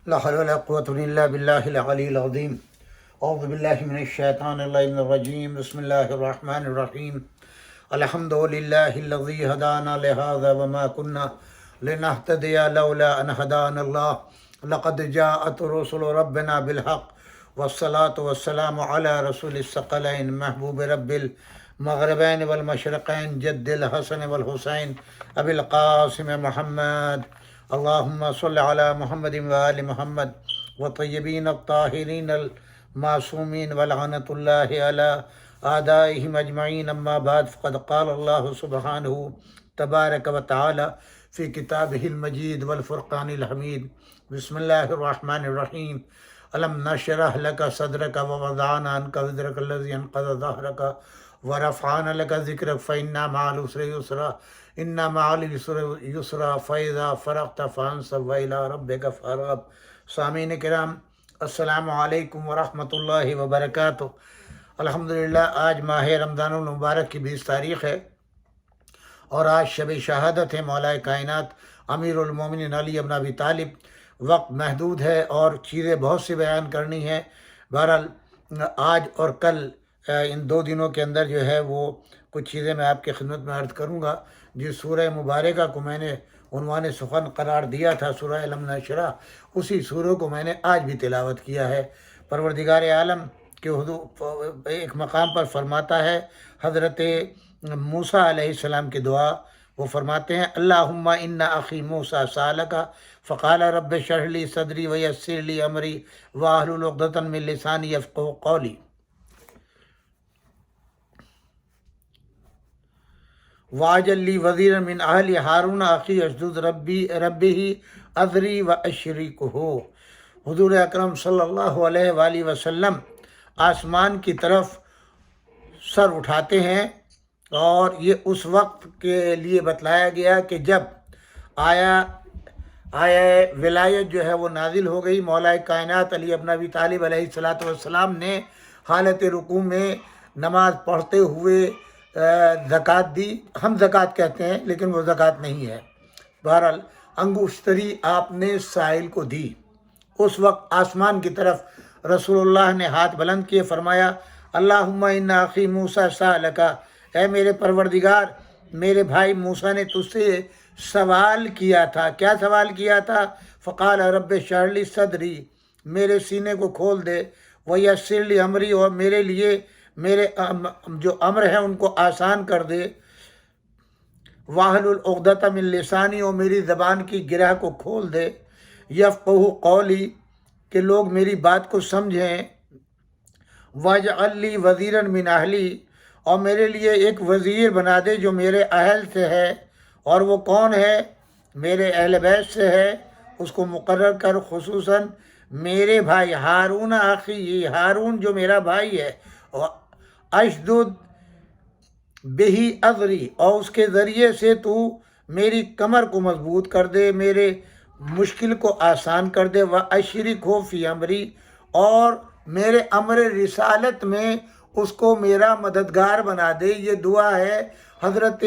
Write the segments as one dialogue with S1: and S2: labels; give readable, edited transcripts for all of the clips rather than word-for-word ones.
S1: لا حول ولا قوة إلا بالله العلي العظيم. أعوذ بالله من الشيطان اللعين الرجيم. بسم الله الرحمن الرحيم. الحمد لله الذي هدانا لهذا وما كنا لنهتدي لولا أن هدانا الله. لقد جاءت رسل ربنا بالحق والصلاة والسلام على رسول الثقلين محبوب رب المغربين والمشرقين جد الحسن والحسين أبي القاسم محمد. اللهم صل على محمد وآل محمد وطيبين الطاهرين المعصومين ولعنة الله على أعدائهم أجمعين. أما بعد فقد قال الله سبحانه تبارك وتعالى في كتابه المجيد والفرقان الحميد. بسم الله الرحمن الرحيم. ألم نشرح لك صدرك ووضعنا عنك وزرك الذي أنقض ظهرك ورفعنا لك ذكرك فإن مع العسر يسرا إن مع العسر يسرا فإذا فرغت فانصب وإلى ربك فارغب. سامعین کرام، السلام علیکم ورحمۃ اللہ وبرکاتہ. الحمدللہ آج ماہ رمضان المبارک کی 20 تاریخ ہے اور آج شب شہادت ہے مولا کائنات امیر المومنین علی بن ابی طالب. وقت محدود ہے اور چیزیں بہت سی بیان کرنی ہیں. بہرحال آج اور کل ان 2 دنوں کے اندر جو ہے وہ کچھ چیزیں میں آپ کی خدمت میں عرض کروں گا. جس سورہ مبارکہ کو میں نے عنوان سخن قرار دیا تھا، سورہ الم نشرح، اسی سورہ کو میں نے آج بھی تلاوت کیا ہے. پروردگار عالم کے حضور ایک مقام پر فرماتا ہے، حضرت موسیٰ علیہ السلام کی دعا، وہ فرماتے ہیں اللہم ان اخی موسیٰ سالک فقال رب اشرح لی صدری ویسر لی امری واحلل عقدۃ من لسانی یفقہوا قولی. واجعل لی وزیرا من اہلی ہارون اخی اشدد ربہ اذری واشرکہ. حضور اکرم صلی اللہ علیہ وآلہ وسلم آسمان کی طرف سر اٹھاتے ہیں اور یہ اس وقت کے لیے بتلایا گیا کہ جب آیا ولایت جو ہے وہ نازل ہو گئی. مولا کائنات علی بن ابی طالب علیہ السلام نے حالت رکوع میں نماز پڑھتے ہوئے زکوٰۃ دی. ہم زکوٰۃ کہتے ہیں لیکن وہ زکوٰۃ نہیں ہے. بہرحال انگشتری آپ نے سائل کو دی. اس وقت آسمان کی طرف رسول اللہ نے ہاتھ بلند کیے، فرمایا اللہم ان اخی موسیٰ سالک، اے میرے پروردگار میرے بھائی موسیٰ نے تجھ سے سوال کیا تھا. کیا سوال کیا تھا؟ فقال رب اشرح لی صدری، میرے سینے کو کھول دے، ویسر لی امری، اور میرے لیے میرے جو امر ہیں ان کو آسان کر دے، واحلل عقدۃ من لسانی، اور میری زبان کی گرہ کو کھول دے، یفقہوا قولی، کہ لوگ میری بات کو سمجھیں، واجعل لی وزیرا من اہلی، اور میرے لیے ایک وزیر بنا دے جو میرے اہل سے ہے. اور وہ کون ہے؟ میرے اہل بیت سے ہے. اس کو مقرر کر، خصوصاً میرے بھائی ہارون اخی، یہ ہارون جو میرا بھائی ہے، اشدد بہی اذری، اور اس کے ذریعے سے تو میری کمر کو مضبوط کر دے، میرے مشکل کو آسان کر دے، واشرکہ فی امری، اور میرے امر رسالت میں اس کو میرا مددگار بنا دے. یہ دعا ہے حضرت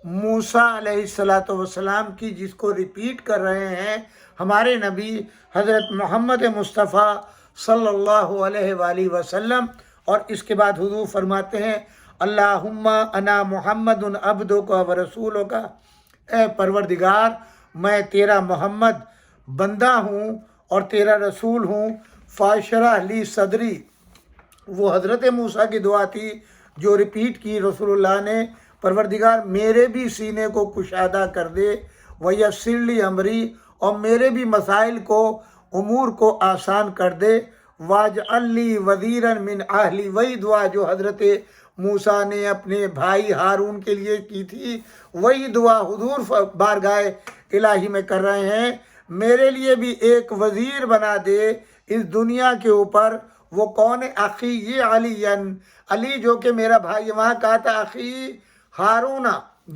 S1: موسیٰ علیہ السلام کی، جس کو ریپیٹ کر رہے ہیں ہمارے نبی حضرت محمد مصطفیٰ صلی اللہ علیہ وآلہ وسلم. اور اس کے بعد حضور فرماتے ہیں اللہم انا محمد عبدک ورسولک، اے پروردگار میں تیرا محمد بندہ ہوں اور تیرا رسول ہوں. فاشرح لی صدری، وہ حضرت موسیٰ کی دعا تھی جو ریپیٹ کی رسول اللہ نے، پروردگار میرے بھی سینے کو کشادہ کر دے، ویسر لی امری، اور میرے بھی مسائل کو، امور کو آسان کر دے، واجعل لی وزیرا من اہلی، وہی دعا جو حضرت موسیٰ نے اپنے بھائی ہارون کے لیے کی تھی، وہی دعا حضور بارگاہ الہی میں کر رہے ہیں. میرے لیے بھی ایک وزیر بنا دے اس دنیا کے اوپر. وہ کون ہے؟ اخی، یہ علی جو کہ میرا بھائی. وہاں کہا تھا اخی ہارون،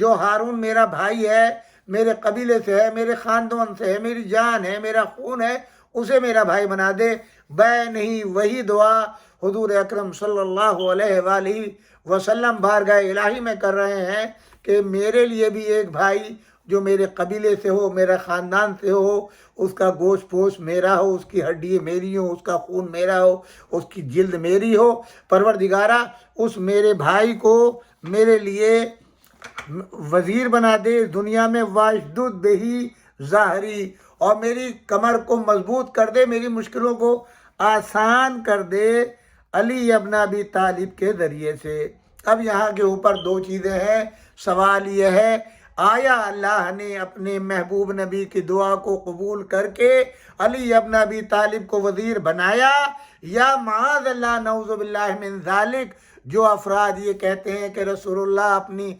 S1: جو ہارون میرا بھائی ہے، میرے قبیلے سے ہے، میرے خاندان سے ہے، میری جان ہے، میرا خون ہے، اسے میرا بھائی بنا دے. نہیں، وہی دعا حضور اکرم صلی اللہ علیہ وآلہ وسلم بارگاہ الہی میں کر رہے ہیں کہ میرے لیے بھی ایک بھائی جو میرے قبیلے سے ہو، میرا خاندان سے ہو، اس کا گوشت پوش میرا ہو، اس کی ہڈی میری ہو، اس کا خون میرا ہو، اس کی جلد میری ہو۔ پروردگارہ اس میرے بھائی کو میرے لیے وزیر بنا دے دنیا میں، واشدد بہی ظاہری، اور میری کمر کو مضبوط کر دے، میری مشکلوں کو آسان کر دے علی ابن ابی طالب کے ذریعے سے۔ اب یہاں کے اوپر دو چیزیں ہیں۔ سوال یہ ہے، آیا اللہ نے اپنے محبوب نبی کی دعا کو قبول کر کے علی ابن ابی طالب کو وزیر بنایا، یا معاذ اللہ نعوذ باللہ من ذالک جو افراد یہ کہتے ہیں کہ رسول اللہ اپنی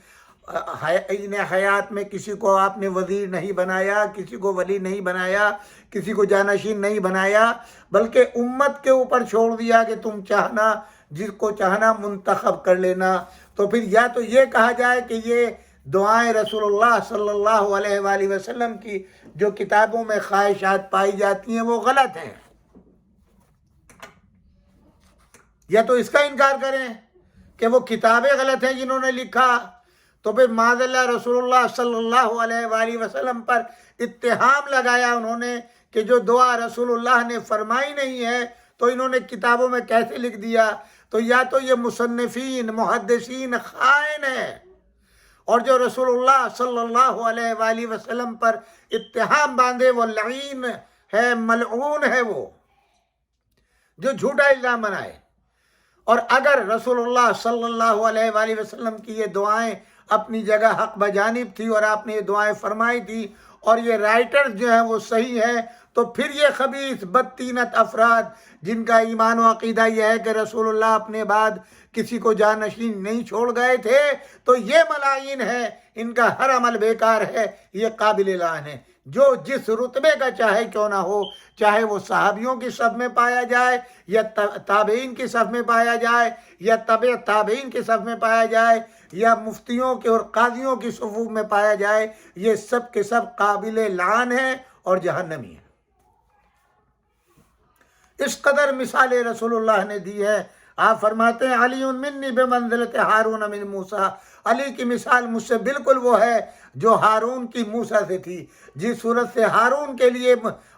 S1: حیات میں کسی کو آپ نے وزیر نہیں بنایا، کسی کو ولی نہیں بنایا، کسی کو جانشین نہیں بنایا، بلکہ امت کے اوپر چھوڑ دیا کہ تم چاہنا جس کو چاہنا منتخب کر لینا، تو پھر یا تو یہ کہا جائے کہ یہ دعائیں رسول اللہ صلی اللہ علیہ وآلہ وسلم کی جو کتابوں میں خواہشات پائی جاتی ہیں وہ غلط ہیں، یا تو اس کا انکار کریں کہ وہ کتابیں غلط ہیں جنہوں نے لکھا، تو پھر معاذ اللہ رسول اللہ صلی اللہ علیہ وآلہ وسلم پر اتہام لگایا انہوں نے کہ جو دعا رسول اللہ نے فرمائی نہیں ہے تو انہوں نے کتابوں میں کیسے لکھ دیا؟ تو یا تو یہ مصنفین محدثین خائن ہیں، اور جو رسول اللہ صلی اللہ علیہ وآلہ وسلم پر اتہام باندھے وہ لعین ہے، ملعون ہے، وہ جو جھوٹا الزام بنائے۔ اور اگر رسول اللہ صلی اللہ علیہ وآلہ وسلم کی یہ دعائیں اپنی جگہ حق بجانب تھی اور آپ نے یہ دعائیں فرمائی تھی اور یہ رائٹرز جو ہیں وہ صحیح ہیں، تو پھر یہ خبیث بدتینت افراد جن کا ایمان و عقیدہ یہ ہے کہ رسول اللہ اپنے بعد کسی کو جانشین نہیں چھوڑ گئے تھے، تو یہ ملائین ہے، ان کا ہر عمل بیکار ہے، یہ قابل لعن ہے۔ جو جس رتبے کا چاہے کیوں نہ ہو، چاہے وہ صحابیوں کی صف میں پایا جائے یا تابعین کی صف میں پایا جائے یا تبع تابعین کی صف میں پایا جائے یا مفتیوں کے اور قاضیوں کی صفوف میں پایا جائے، یہ سب کے سب قابل لعن ہیں اور جہنمی ہیں۔ اس قدر مثال رسول اللہ نے دی ہے۔ آپ فرماتے ہیں علی منی بمنزلت ہارون من موسیٰ، علی کی مثال مجھ سے بالکل وہ ہے جو ہارون کی موسیٰ سے تھی۔ جس صورت سے ہارون کے لیے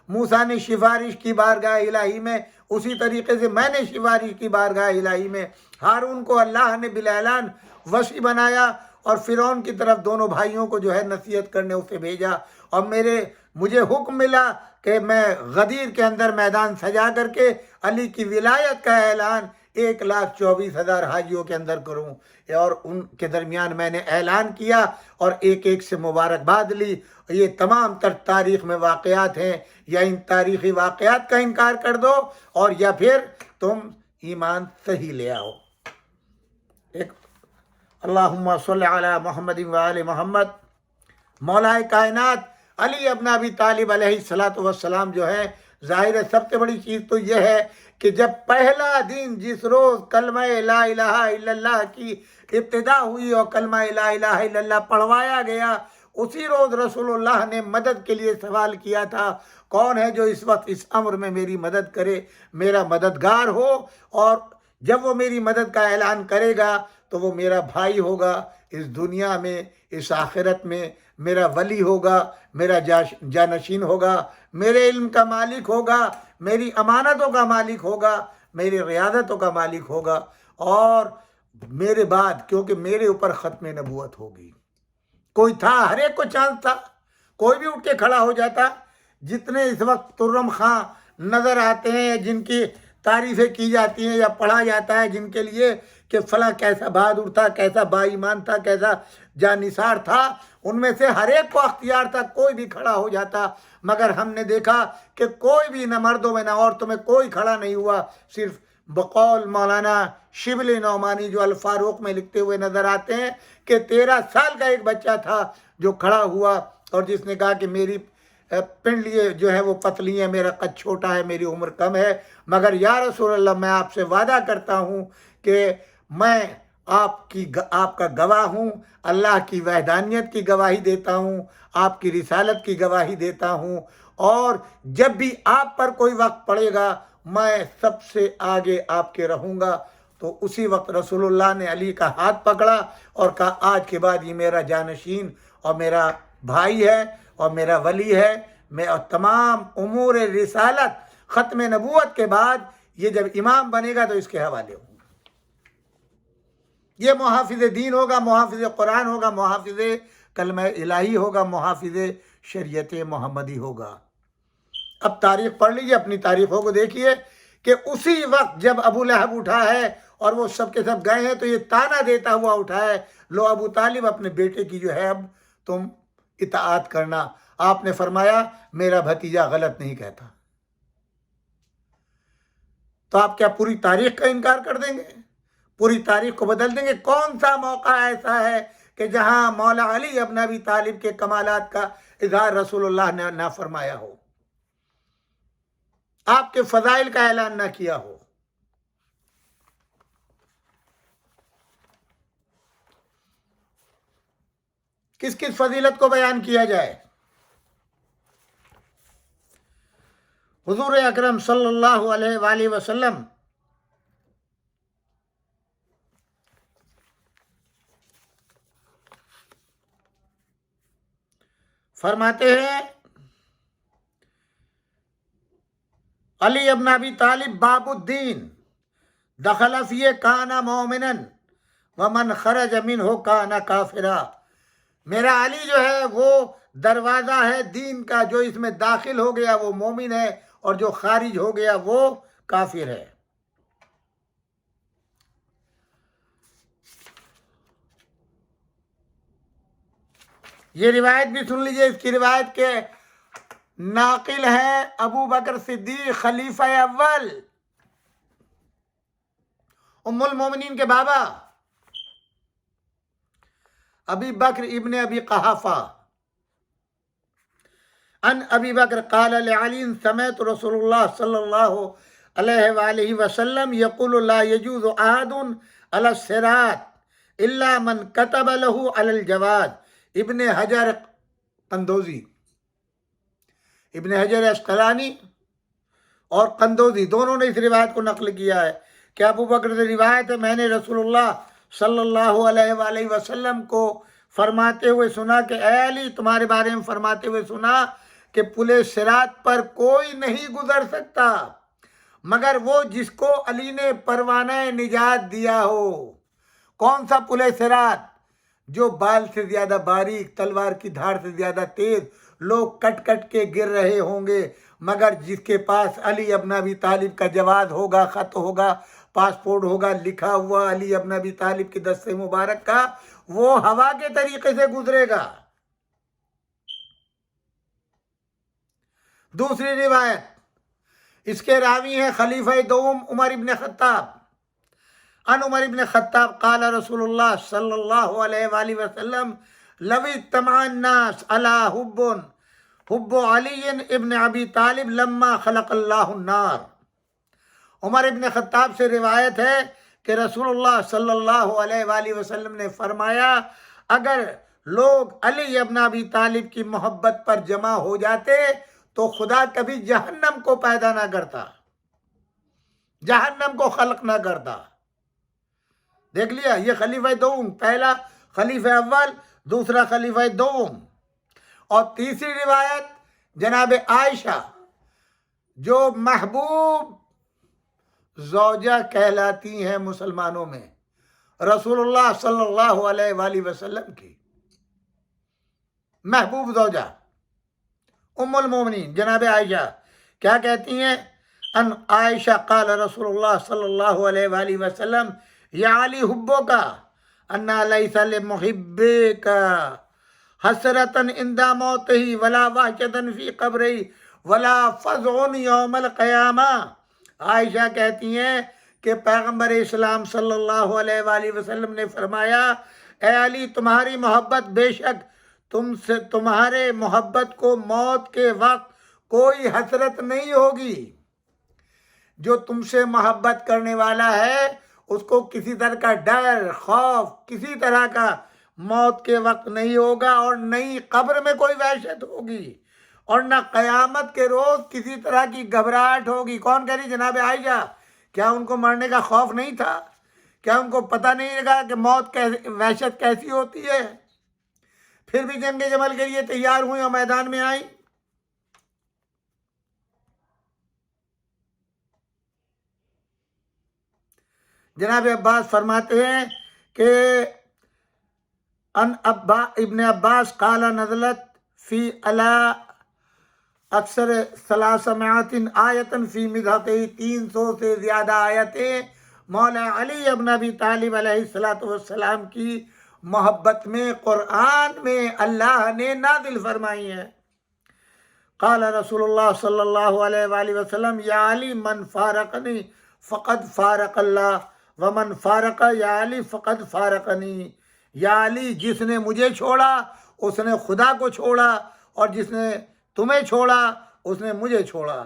S1: موسیٰ نے سفارش کی بارگاہ الہی میں، اسی طریقے سے میں نے سفارش کی بارگاہ الہی میں۔ ہارون کو اللہ نے بالاعلان وصی بنایا اور فرعون کی طرف دونوں بھائیوں کو جو ہے نصیحت کرنے اسے بھیجا، اور مجھے حکم ملا کہ میں غدیر کے اندر میدان سجا کر کے علی کی ولایت کا اعلان 1,24,000 حاجیوں کے اندر کروں، اور ان کے درمیان میں نے اعلان کیا اور ایک ایک سے مبارکباد لی۔ یہ تمام تر تاریخ میں واقعات ہیں، یا ان تاریخی واقعات کا انکار کر دو اور یا پھر تم ایمان صحیح لے آؤ۔ اللہم صلی علی محمد وآل محمد۔ مولا کائنات علی ابن ابی طالب علیہ السلام جو ہے، ظاہر ہے سب سے بڑی چیز تو یہ ہے کہ جب پہلا دن جس روز کلمہ لا الہ الا اللہ کی ابتدا ہوئی اور کلمہ لا الہ الا اللہ پڑھوایا گیا، اسی روز رسول اللہ نے مدد کے لیے سوال کیا تھا، کون ہے جو اس وقت اس امر میں میری مدد کرے، میرا مددگار ہو، اور جب وہ میری مدد کا اعلان کرے گا تو وہ میرا بھائی ہوگا، اس دنیا میں اس آخرت میں میرا ولی ہوگا، میرا جانشین ہوگا، میرے علم کا مالک ہوگا، میری امانتوں کا مالک ہوگا، میری ریاضتوں کا مالک ہوگا، اور میرے بعد کیونکہ میرے اوپر ختم نبوت ہوگی۔ کوئی تھا، ہر ایک کو چانس تھا، کوئی بھی اٹھ کے کھڑا ہو جاتا۔ جتنے اس وقت ترم خاں نظر آتے ہیں، جن کی تعریفیں کی جاتی ہیں یا پڑھا جاتا ہے، جن کے لیے کہ فلاں کیسا بہادر تھا، کیسا با ایمان تھا، کیسا جانثار تھا، ان میں سے ہر ایک کو اختیار تھا، کوئی بھی کھڑا ہو جاتا، مگر ہم نے دیکھا کہ کوئی بھی نہ مردوں میں نہ عورتوں میں کوئی کھڑا نہیں ہوا۔ صرف بقول مولانا شبلی نعمانی جو الفاروق میں لکھتے ہوئے نظر آتے ہیں کہ 13 سال کا ایک بچہ تھا جو کھڑا ہوا اور جس نے کہا کہ میری پنڈلیاں جو ہے وہ پتلی ہیں، میرا قد چھوٹا ہے، میری عمر کم ہے، مگر یا رسول اللہ میں آپ سے وعدہ کرتا ہوں کہ میں آپ کا گواہ ہوں، اللہ کی وحدانیت کی گواہی دیتا ہوں، آپ کی رسالت کی گواہی دیتا ہوں، اور جب بھی آپ پر کوئی وقت پڑے گا میں سب سے آگے آپ کے رہوں گا۔ تو اسی وقت رسول اللہ نے علی کا ہاتھ پکڑا اور کہا آج کے بعد یہ میرا جانشین اور میرا بھائی ہے اور میرا ولی ہے. میں اور تمام امور رسالت ختم نبوت کے بعد یہ جب امام بنے گا تو اس کے حوالے ہوں. یہ محافظ دین ہوگا, محافظ قرآن ہوگا, محافظ کلمہ الہی ہوگا, محافظ شریعت محمدی ہوگا. اب تاریخ پڑھ لیجیے, اپنی تاریخوں کو دیکھیے کہ اسی وقت جب ابو لہب اٹھا ہے اور وہ سب کے سب گئے ہیں تو یہ تانا دیتا ہوا اٹھا ہے, لو ابو طالب اپنے بیٹے کی جو ہے اب تم اطاعت کرنا. آپ نے فرمایا میرا بھتیجا غلط نہیں کہتا. تو آپ کیا پوری تاریخ کا انکار کر دیں گے؟ پوری تاریخ کو بدل دیں گے؟ کون سا موقع ایسا ہے کہ جہاں مولا علی ابن ابی طالب کے کمالات کا اظہار رسول اللہ نے نہ فرمایا ہو, آپ کے فضائل کا اعلان نہ کیا ہو؟ کس کس فضیلت کو بیان کیا جائے؟ حضور اکرم صلی اللہ علیہ وآلہ وسلم فرماتے ہیں علی ابن ابی طالب باب الدین دخل فیہ کانا مومنا ومن خرج منہ کانا کافرا. میرا علی جو ہے وہ دروازہ ہے دین کا, جو اس میں داخل ہو گیا وہ مومن ہے اور جو خارج ہو گیا وہ کافر ہے. یہ روایت بھی سن لیجئے. اس کی روایت کے ناقل ہیں ابو بکر صدیق خلیفہ اول, ام المومنین کے بابا ابی بکر ابن ابی قحافہ. ان ابی بکر قال لعلی سمعت رسول اللہ صلی اللہ علیہ وآلہ وسلم یقول لا یجوز احد علی الصراط الا من کتب له علی الجواز. ابن حجر قندوزی, ابن حجر اسقلانی اور قندوزی دونوں نے اس روایت کو نقل کیا ہے کہ ابو بکر سے روایت ہے, میں نے رسول اللہ صلی اللہ علیہ وآلہ وسلم کو فرماتے ہوئے سنا کہ اے علی, تمہارے بارے میں فرماتے ہوئے سنا کہ پل صراط پر کوئی نہیں گزر سکتا مگر وہ جس کو علی نے پروانہ نجات دیا ہو. کون سا پل صراط؟ جو بال سے زیادہ باریک, تلوار کی دھاڑ سے زیادہ تیز, لوگ کٹ کٹ کے گر رہے ہوں گے, مگر جس کے پاس علی ابن ابی طالب کا جواز ہوگا, خط ہوگا, پاسپورٹ ہوگا, لکھا ہوا علی ابن ابی طالب کی دست مبارک کا, وہ ہوا کے طریقے سے گزرے گا. دوسری روایت, اس کے راوی ہیں خلیفہ دوم عمر ابن خطاب. ان عمر ابن خطاب قال رسول اللہ صلی اللہ علیہ وآلہ وسلم لو اجتمع الناس علی حب علی ابن ابی طالب لما خلق اللہ النار. عمر ابن خطاب سے روایت ہے کہ رسول اللہ صلی اللہ علیہ وآلہ وسلم نے فرمایا اگر لوگ علی ابن ابی طالب کی محبت پر جمع ہو جاتے تو خدا کبھی جہنم کو پیدا نہ کرتا, جہنم کو خلق نہ کرتا. دیکھ لیا, یہ خلیفہ دوم, پہلا خلیفہ اول, دوسرا خلیفہ دوم. اور تیسری روایت جناب عائشہ جو محبوب زوجہ کہلاتی ہیں مسلمانوں میں رسول اللہ صلی اللہ علیہ وآلہ وسلم کی محبوب زوجہ ام المومنین جناب عائشہ کیا کہتی ہیں؟ ان عائشہ قال رسول اللہ صلی اللہ علیہ وآلہ وسلم یا علی حبو کا انا لیس لمحبک حسرتن عند موتہ ولا وحشتن فی قبرہ ولا فزع یوم القیامہ. عائشہ کہتی ہیں کہ پیغمبر اسلام صلی اللہ علیہ وآلہ وسلم نے فرمایا اے علی تمہاری محبت, بے شک تم سے تمہارے محبت کو موت کے وقت کوئی حسرت نہیں ہوگی. جو تم سے محبت کرنے والا ہے اس کو کسی طرح کا ڈر, خوف, کسی طرح کا موت کے وقت نہیں ہوگا, اور نہ ہی قبر میں کوئی وحشت ہوگی, اور نہ قیامت کے روز کسی طرح کی گھبراہٹ ہوگی. کون کہہ رہی؟ جناب عائشہ. کیا ان کو مرنے کا خوف نہیں تھا؟ کیا ان کو پتہ نہیں لگا کہ موت وحشت کیسی ہوتی ہے؟ پھر بھی جنگ جمل کے لیے تیار ہوئی اور میدان میں آئی. جناب عباس فرماتے ہیں کہ ابن عباس قال نزلت فی علا اکثر 300 آیتن فی مدحتہ، 300 سے زیادہ آیتیں مولا علی ابن ابی طالب علیہ السلام کی محبت میں قرآن میں اللہ نے نازل فرمائی ہیں. قال رسول اللہ صلی اللہ علیہ وآلہ وسلم یا علی من فارقنی فقد فارق اللہ ومن فارق یا علی فقد فارقنی. یا علی جس نے مجھے چھوڑا اس نے خدا کو چھوڑا، اور جس نے تمہیں چھوڑا اس نے مجھے چھوڑا.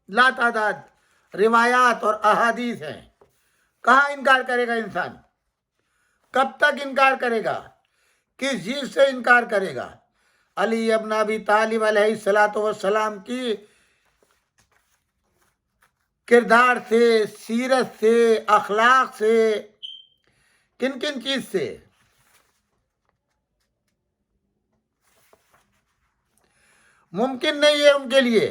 S1: لا تعداد روایات اور احادیث ہیں. کہاں انکار کرے گا انسان؟ کب تک انکار کرے گا؟ کس چیز سے انکار کرے گا؟ علی ابن ابی طالب علیہ السلام کی کردار سے، سیرت سے، اخلاق سے، کن کن چیز سے؟ ممکن نہیں ہے ان کے لیے.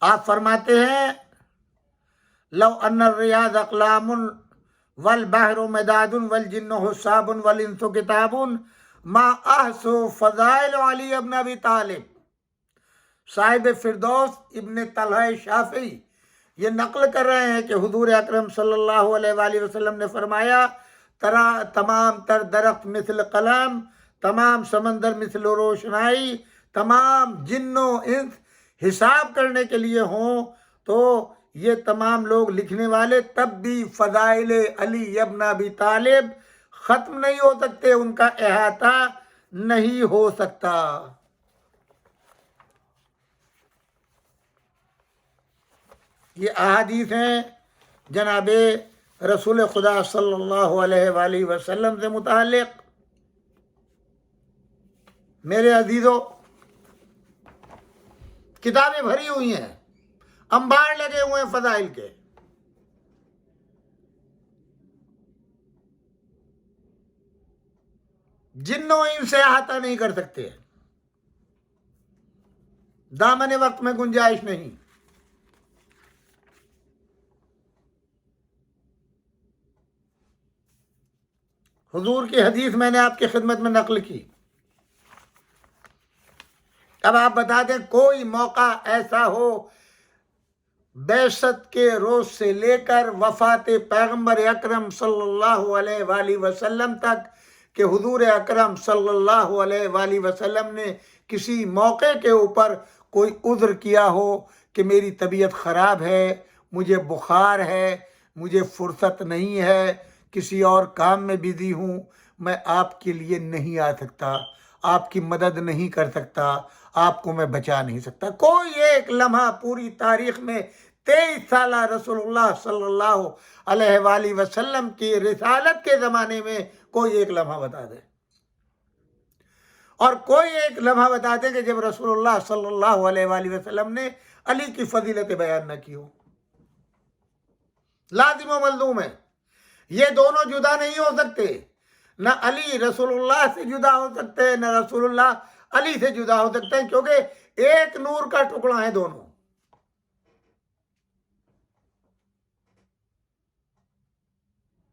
S1: آپ فرماتے ہیں لو ان الریاض اقلام والبحر مداد والجن حساب والانس کتاب ما احسو فضائل علی ابن ابی طالب. صاحب فردوس ابن طلحہ شافعی یہ نقل کر رہے ہیں کہ حضور اکرم صلی اللہ علیہ وآلہ وسلم نے فرمایا تمام تر درخت مثل قلم، تمام سمندر مثل روشنائی، تمام جن و انس حساب کرنے کے لیے ہوں تو یہ تمام لوگ لکھنے والے، تب بھی فضائل علی ابن ابی طالب ختم نہیں ہو سکتے، ان کا احاطہ نہیں ہو سکتا. یہ احادیث ہیں جناب رسول خدا صلی اللہ علیہ وآلہ وسلم سے متعلق. میرے عزیزو، کتابیں بھری ہوئی ہیں، انبار لگے ہوئے ہیں فضائل کے. جنوں ان سے احاطہ نہیں کر سکتے، دامن وقت میں گنجائش نہیں. حضور کی حدیث میں نے آپ کی خدمت میں نقل کی. اب آپ بتا دیں کوئی موقع ایسا ہو بعثت کے روز سے لے کر وفات پیغمبر اکرم صلی اللہ علیہ وآلہ وسلم تک کہ حضور اکرم صلی اللہ علیہ وآلہ وسلم نے کسی موقع کے اوپر کوئی عذر کیا ہو کہ میری طبیعت خراب ہے، مجھے بخار ہے، مجھے فرصت نہیں ہے، کسی اور کام میں بزی ہوں، میں آپ کے لیے نہیں آ سکتا، آپ کی مدد نہیں کر سکتا، آپ کو میں بچا نہیں سکتا. کوئی ایک لمحہ پوری تاریخ میں 23 سالہ رسول اللہ صلی اللہ علیہ وآلہ وسلم کی رسالت کے زمانے میں کوئی ایک لمحہ بتا دے، اور کوئی ایک لمحہ بتا دے کہ جب رسول اللہ صلی اللہ علیہ وآلہ وسلم نے علی کی فضیلت بیان نہ کی ہو. لازم و ملزوم ہے، یہ دونوں جدا نہیں ہو سکتے. نہ علی رسول اللہ سے جدا ہو سکتے، نہ رسول اللہ علی سے جدا ہو سکتے ہیں، کیونکہ ایک نور کا ٹکڑا ہے دونوں.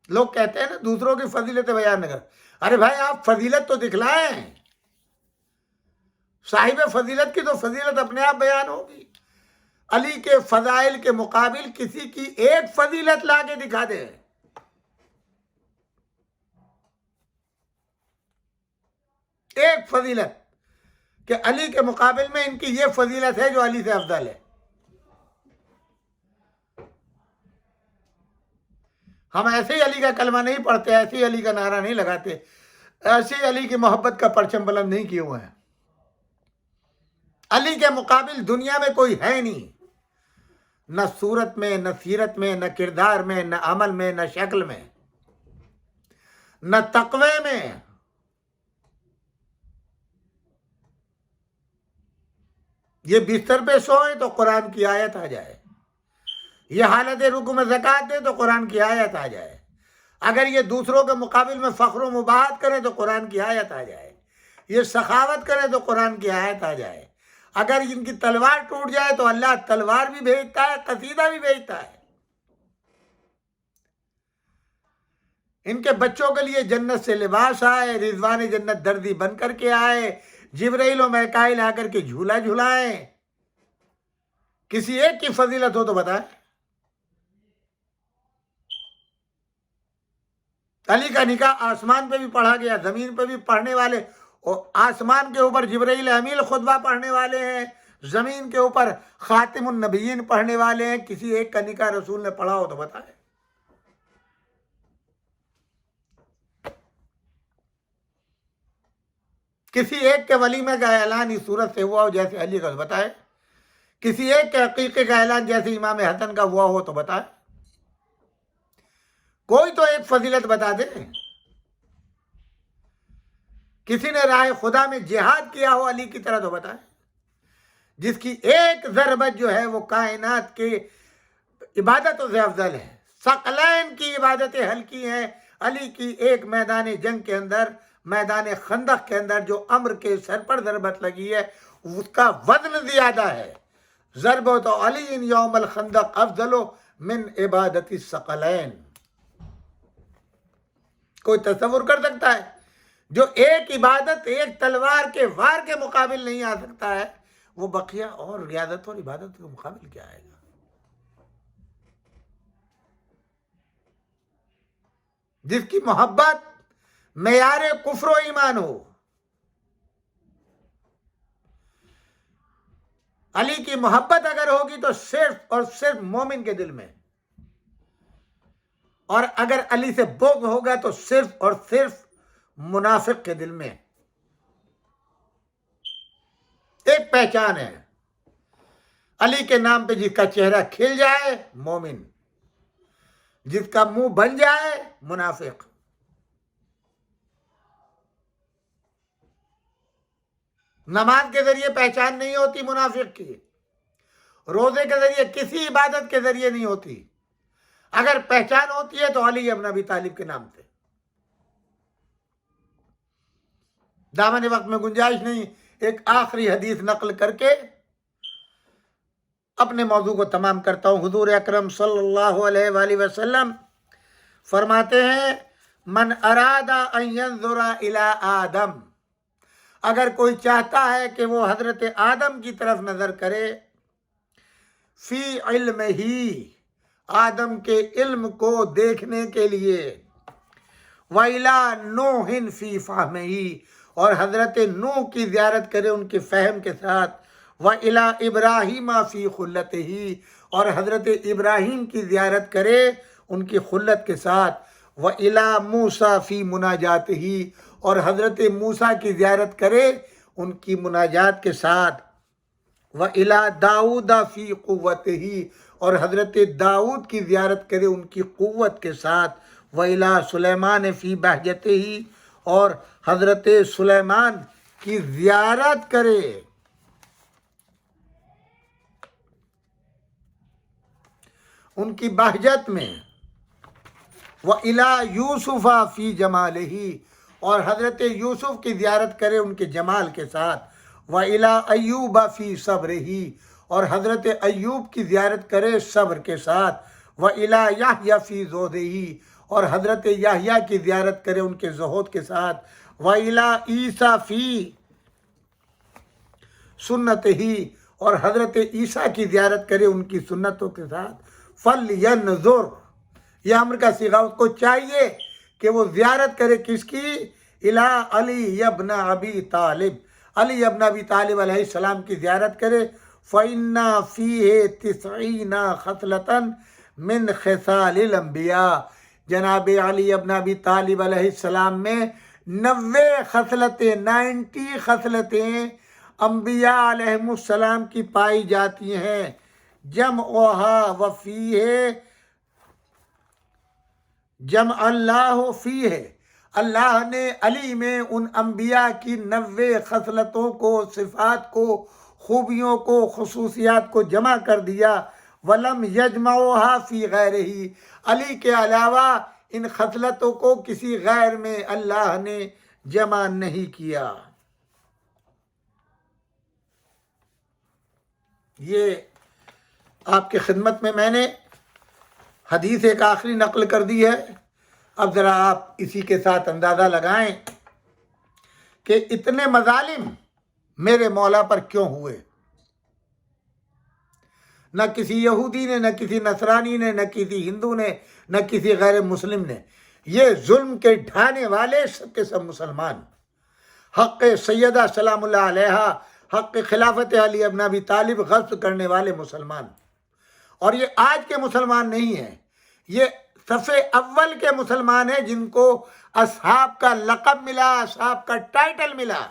S1: لوگ کہتے ہیں نا دوسروں کی فضیلت بیان نہ کر. ارے بھائی آپ فضیلت تو دکھلائیں، صاحب فضیلت کی تو فضیلت اپنے آپ بیان ہوگی. علی کے فضائل کے مقابل کسی کی ایک فضیلت لا کے دکھا دے. ایک فضیلت کہ علی کے مقابل میں ان کی یہ فضیلت ہے جو علی سے افضل ہے. ہم ایسے ہی علی کا کلمہ نہیں پڑھتے، ایسے ہی علی کا نعرہ نہیں لگاتے، ایسے ہی علی کی محبت کا پرچم بلند نہیں کیے ہوئے ہیں. علی کے مقابل دنیا میں کوئی ہے نہیں، نہ صورت میں، نہ سیرت میں، نہ کردار میں، نہ عمل میں، نہ شکل میں، نہ تقوی میں. یہ بستر پہ سوئے تو قرآن کی آیت آ جائے، یہ حالت رکوع میں زکوٰۃ دے تو قرآن کی آیت آ جائے، اگر یہ دوسروں کے مقابل میں فخر و مباحت کریں تو قرآن کی آیت آ جائے، یہ سخاوت کریں تو قرآن کی آیت آ جائے، اگر ان کی تلوار ٹوٹ جائے تو اللہ تلوار بھی بھیجتا ہے، قصیدہ بھی بھیجتا ہے، ان کے بچوں کے لیے جنت سے لباس آئے، رضوان جنت دردی بن کر کے آئے، جبرائیل و میکائیل آ کر کے جھولا جھلائیں۔ کسی ایک کی فضیلت ہو تو بتائیں۔ علی کا نکاح آسمان پہ بھی پڑھا گیا، زمین پہ بھی پڑھنے والے، اور آسمان کے اوپر جبرائیل امیل خطبہ پڑھنے والے ہیں، زمین کے اوپر خاتم النبیین پڑھنے والے ہیں، کسی ایک کا نکاح رسول نے پڑھا ہو تو بتائیں۔ کسی ایک کے ولیمے کا اعلان اس صورت سے ہوا ہو جیسے علی کا، بتائے۔ کسی ایک کے عقیقے کا اعلان جیسے امام حسن کا ہوا ہو تو بتائے۔ کوئی تو ایک فضیلت بتا دے۔ کسی نے راہ خدا میں جہاد کیا ہو علی کی طرح تو بتائے، جس کی ایک ضربت جو ہے وہ کائنات کے عبادتوں سے افضل ہے۔ ثقلین کی عبادتیں ہلکی ہیں، علی کی ایک میدان جنگ کے اندر، میدان خندق کے اندر جو امر کے سر پر ضربت لگی ہے اس کا وزن زیادہ ہے۔ ضربت علی یوم الخندق افضل من عبادت الثقلین۔ کوئی تصور کر سکتا ہے؟ جو ایک عبادت ایک تلوار کے وار کے مقابل نہیں آ سکتا ہے، وہ بقیہ اور ریاضت اور عبادت کے مقابل کیا آئے گا؟ جس کی محبت معیار کفر و ایمان ہو۔ علی کی محبت اگر ہوگی تو صرف اور صرف مومن کے دل میں، اور اگر علی سے بغض ہوگا تو صرف اور صرف منافق کے دل میں۔ ایک پہچان ہے، علی کے نام پہ جس کا چہرہ کھل جائے مومن، جس کا منہ بن جائے منافق۔ نماز کے ذریعے پہچان نہیں ہوتی منافق کی، روزے کے ذریعے، کسی عبادت کے ذریعے نہیں ہوتی۔ اگر پہچان ہوتی ہے تو علی ابن ابی طالب کے نام سے۔ دامن وقت میں گنجائش نہیں، ایک آخری حدیث نقل کر کے اپنے موضوع کو تمام کرتا ہوں۔ حضور اکرم صلی اللہ علیہ وآلہ وسلم فرماتے ہیں، من اراد ان ينظر الى آدم، اگر کوئی چاہتا ہے کہ وہ حضرت آدم کی طرف نظر کرے، فی علم ہی، آدم کے علم کو دیکھنے کے لیے، وَإِلَىٰ نُوحٍ فِي فَهْمِهِ، اور حضرت نوح کی زیارت کرے ان کے فہم کے ساتھ، وَإِلَىٰ إِبْرَاهِيمَ فِي خُلَّتِهِ، اور حضرت ابراہیم کی زیارت کرے ان کی خلت کے ساتھ، وَإِلَىٰ مُوسَىٰ فِي مُنَاجَاتِهِ، اور حضرت موسیٰ کی زیارت کرے ان کی مناجات کے ساتھ، وَإِلَىٰ دَاؤُدَ فِي قُوَّتِهِ، اور حضرت داؤد کی زیارت کرے ان کی قوت کے ساتھ، وَإِلَىٰ سُلَيْمَانَ فِي بَهْجَتِهِ، اور حضرت سلیمان کی زیارت کرے ان کی بہجت میں، وَإِلَىٰ يُوسُفَ فِي جَمَالِهِ، اور حضرت یوسف کی زیارت کرے ان کے جمال کے ساتھ، وَإِلَىٰ أَيُّوبَ فِي صَبْرِهِ، اور حضرت ایوب کی زیارت کرے صبر کے ساتھ، وَإِلَىٰ یحییٰ فِی زُہدِهِ، اور حضرت یحییٰ کی زیارت کرے ان کے زہد کے ساتھ، وَإِلَىٰ عیسیٰ فِی سنتِهِ، اور حضرت عیسیٰ کی زیارت کرے ان کی سنتوں کے ساتھ، فَلْيَنْظُرْ، یہ امر کا صیغہ، اس کو چاہیے کہ وہ زیارت کرے کس کی؟ اِلَىٰ علی ابن ابی طالب، علی ابن ابی طالب علیہ السلام کی زیارت کرے، فَإِنَّ فِيهِ 90 خَصْلَةً مِّن خِصَالِ الْأَنْبِيَاءِ، جناب علی ابن ابی طالب علیہ السلام میں 90 خصلتیں، 90 خصلتیں انبیاء علیہ السلام کی پائی جاتی ہیں، جمعها وفیہ، جمع اللہ فیہ، اللہ نے علی میں ان انبیاء کی 90 خصلتوں کو، صفات کو خوبیوں کو خصوصیات کو جمع کر دیا. ولم یجمعها فی غیرہ، علی کے علاوہ ان خصلتوں کو کسی غیر میں اللہ نے جمع نہیں کیا. یہ آپ کی خدمت میں نے حدیث ایک آخری نقل کر دی ہے. اب ذرا آپ اسی کے ساتھ اندازہ لگائیں کہ اتنے مظالم میرے مولا پر کیوں ہوئے. نہ کسی یہودی نے، نہ کسی نصرانی نے، نہ کسی ہندو نے، نہ کسی غیر مسلم نے. یہ ظلم کے ڈھانے والے سب کے سب مسلمان، حق سیدہ سلام اللہ علیہا، حق خلافت علی ابن ابی طالب غصب کرنے والے مسلمان. اور یہ آج کے مسلمان نہیں ہیں، یہ صف اول کے مسلمان ہیں جن کو اصحاب کا لقب ملا، اصحاب کا ٹائٹل ملا.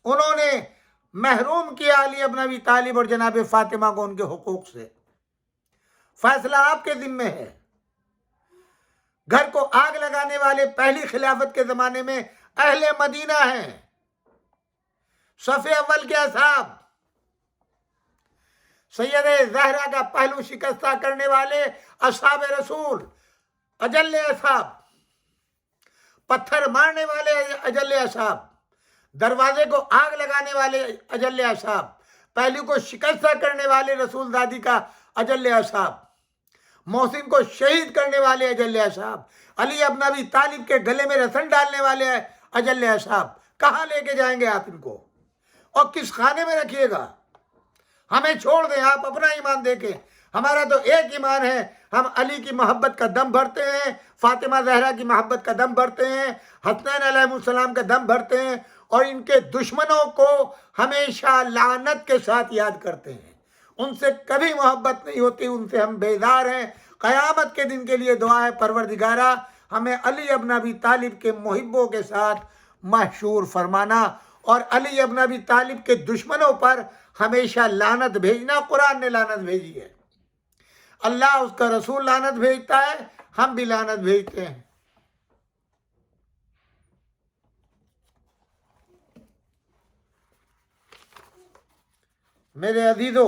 S1: انہوں نے محروم کیا علی ابن ابی طالب اور جناب فاطمہ کو ان کے حقوق سے. فیصلہ آپ کے ذمہ ہے. گھر کو آگ لگانے والے پہلی خلافت کے زمانے میں اہل مدینہ ہیں، صف اول کے اصحاب. سید زہرا کا پہلو شکستہ کرنے والے اصحاب رسول، اجل اصحاب. پتھر مارنے والے اجل اصحاب، دروازے کو آگ لگانے والے اجل اصحاب، پہلو کو شکستہ کرنے والے رسول زادی کا اجل اصحاب، محسن کو شہید کرنے والے اجل اصحاب، علی ابن ابی طالب کے گلے میں رسن ڈالنے والے اجل اصحاب. کہاں لے کے جائیں گے آپ ان کو، اور کس خانے میں رکھیے گا؟ ہمیں چھوڑ دیں، آپ اپنا ایمان دیکھیں. ہمارا تو ایک ایمان ہے، ہم علی کی محبت کا دم بھرتے ہیں، فاطمہ زہرا کی محبت کا دم بھرتے ہیں، حسنین علیہ السلام کا دم بھرتے ہیں، اور ان کے دشمنوں کو ہمیشہ لعنت کے ساتھ یاد کرتے ہیں. ان سے کبھی محبت نہیں ہوتی، ان سے ہم بیزار ہیں. قیامت کے دن کے لیے دعا ہے، پروردگارہ ہمیں علی ابن ابی طالب کے محبوں کے ساتھ محشور فرمانا، اور علی ابن ابی طالب کے دشمنوں پر ہمیشہ لعنت بھیجنا. قرآن نے لعنت بھیجی ہے، اللہ اس کا رسول لعنت بھیجتا ہے، ہم بھی لعنت بھیجتے ہیں. میرے عزیزو،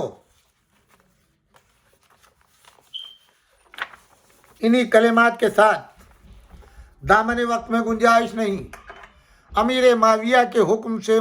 S1: انہی کلمات کے ساتھ دامن وقت میں گنجائش نہیں، امیر معاویہ کے حکم سے